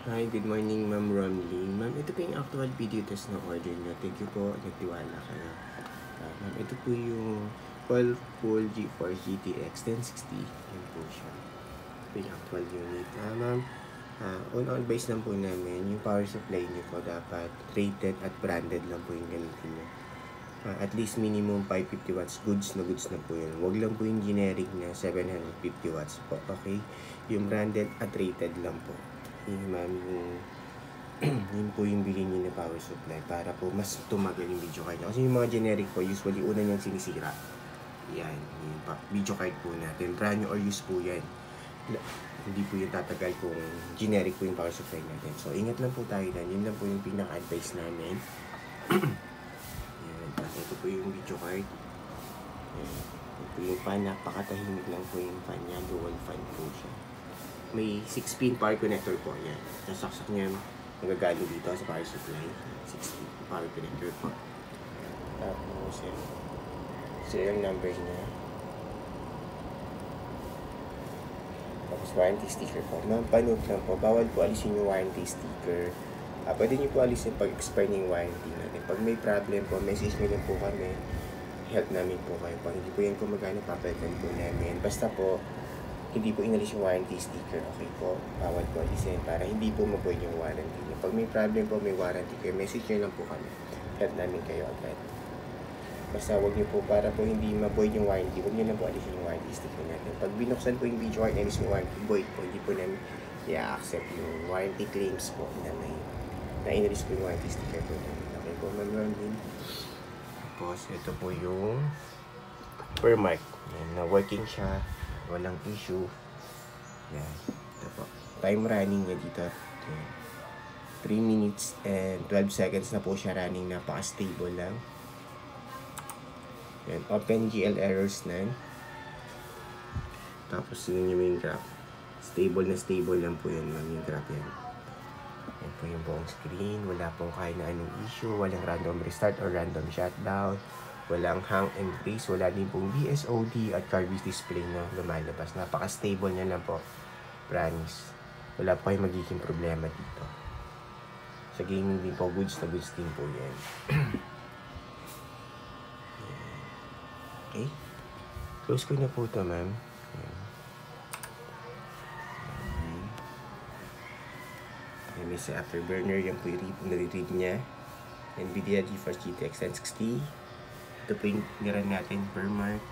Hi, good morning Ma'am Ronlyn. Ma'am, ito po yung actual video test na order niyo. Thank you po, nagtiwala kayo. Ma'am, ito po yung 12 full G4 GTX 1060. Yan po siya. Ito yung actual unit. Ma'am, on-base lang po namin. Yung power supply niyo po dapat rated at branded lang po yung gamitin niyo. At least minimum 550 watts. Goods na po yun. Huwag lang po yung generic na 750 watts po. Okay? Yung branded at rated lang po. Ma'am, yun po yung bilhin niyo na power supply para po mas tumagal yung video card. Kasi yung mga generic po, usually una niyang sinisira. Yan, yung video card po natin. Brand new or use po yan. Hindi po yung tatagal kung generic po yung power supply natin. So, ingat lang po tayo na. Yun lang po yung pinaka-advice namin. Yan, ito po yung video card. Yan. Ito yung fan, napakatahimik lang po yung fan niya. Dual fan po siya. May 6-pin power connector po yan. Sasaksak niya nagagalo dito sa power supply. 6-pin power connector po. Tapos yan. Serial number niya. Tapos warranty sticker po. Panood lang po. Bawal po alisin yung warranty sticker. Pwede niyo po alisin pag expire yung warranty natin. Pag may problem po, message nyo lang po kami. Help namin po kayo. Pag hindi po yan kumagana, papalitan po namin. Basta po, hindi po inalis yung warranty sticker, okay po? Bawal po alisin para hindi po ma-void yung warranty niyo. Pag may problem po, may warranty kayo, message nyo lang po kami. Help namin kayo agad. Basta huwag nyo po, para po hindi ma-void yung warranty, huwag nyo lang po alisin yung warranty sticker natin. Pag binuksan po yung video card, inalis yung warranty, void po, hindi po namin i-accept yung warranty claims po na inalis po yung warranty sticker po namin. Okay po, Ma'am Ronlyn. Tapos, ito po yung Permark. Na working siya. Walang issue. Yan. Ito po. Time running niya dito. 3 minutes and 12 seconds na po siya running. Napaka-stable lang. Yan. OpenGL errors na. Tapos yun yung graph. Stable na stable lang po yan. Yung graph yan. Yan po yung buong screen. Wala pong kahit na anong issue. Walang random restart or random shutdown. Walang hang and freeze, wala din pong BSOD at CarViz display na lumalabas. Napaka-stable niya lang po. Promise. Wala po kayong magiging problema dito. Sa gaming din po, goods na goods din po yan. Okay. Close ko na po ito, ma'am. May sa afterburner, yan po yung nare-read niya. NVIDIA GeForce GTX 1060. Ito po yung niran natin per mark.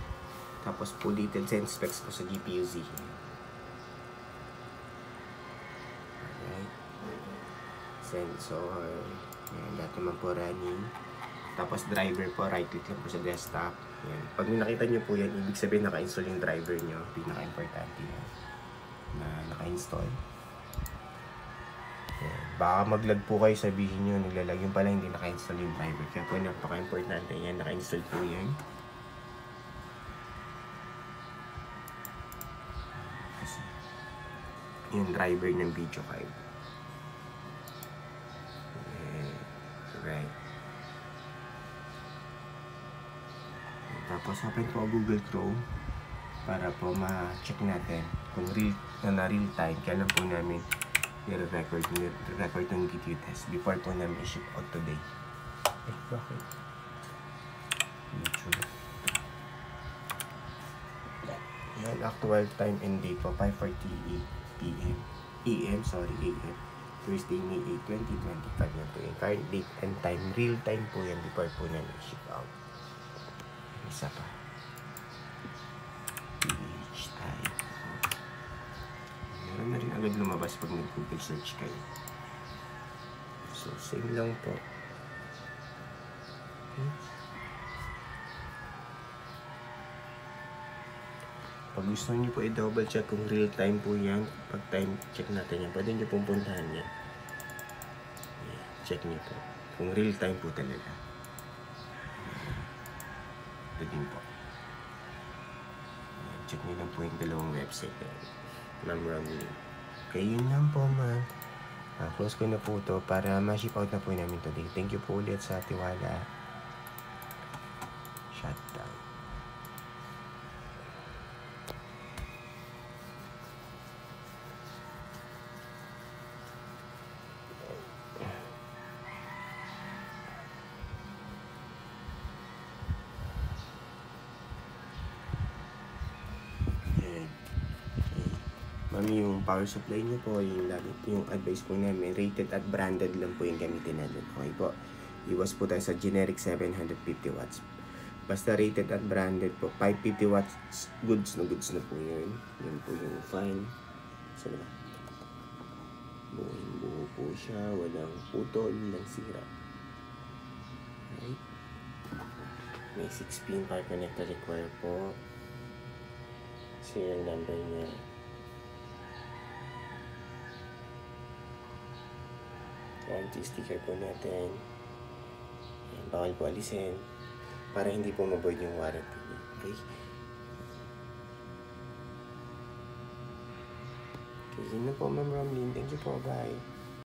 Tapos po detailed sense specs po sa GPU-Z. Alright. Sensor. Yan, lahat naman po running. Tapos driver po, right click lang po sa desktop. Yan. Pag nakita nyo po yan, ibig sabihin naka-install yung driver nyo. Pinaka-importante yan. Na naka-install. Baka mag-lag po kayo, sabihin nyo, naglalag yung pala, hindi naka-install yung driver. Kaya po napaka-importante yan, naka-install po yan. Kasi, yung driver ng video card. Right. Tapos, open po Google Chrome para po ma-check natin kung real time. Kailan po namin i-record ng video test before po namin i-ship out today. Bakit? YouTube. Yan, actual time and date po, 5:48 PM. AM. Thursday, May 8, 2025 na po yung current date and time. Real time po yan before po namin i-ship out. Isa pa. Each time. Meron na rin agad lumabas pag nag-Google search kayo. So, same lang po. Okay. Pag gusto nyo po i-double check kung real time po yan, pag time check natin yan, pwede nyo pong puntahan yan. Check nyo po. Kung real time po talaga. Ito din po. Check nyo lang po yung dalawang website. Ma'am Ronlyn. Okay, yun lang po, ma'am. Close ko na po ito para ma-ship out na po namin today. Thank you po ulit sa tiwala. Shutdown. yung power supply nyo po, yung advice po namin, rated at branded lang po yung gamitin natin. Okay po. Iwas po tayo sa generic 750 watts. Basta rated at branded po, 550 watts, goods na po yun. Yun po yung fine. So, diba? Buo po siya, walang putol, walang sira. Okay. May 6-pin power connector require po. Serial number niya. Warranty sticker po natin. Ayan, bawal po alisin para hindi po ma-void yung warranty niya. Okay? Okay, yun na po, Ma'am Romlyn. Thank you po. Bye.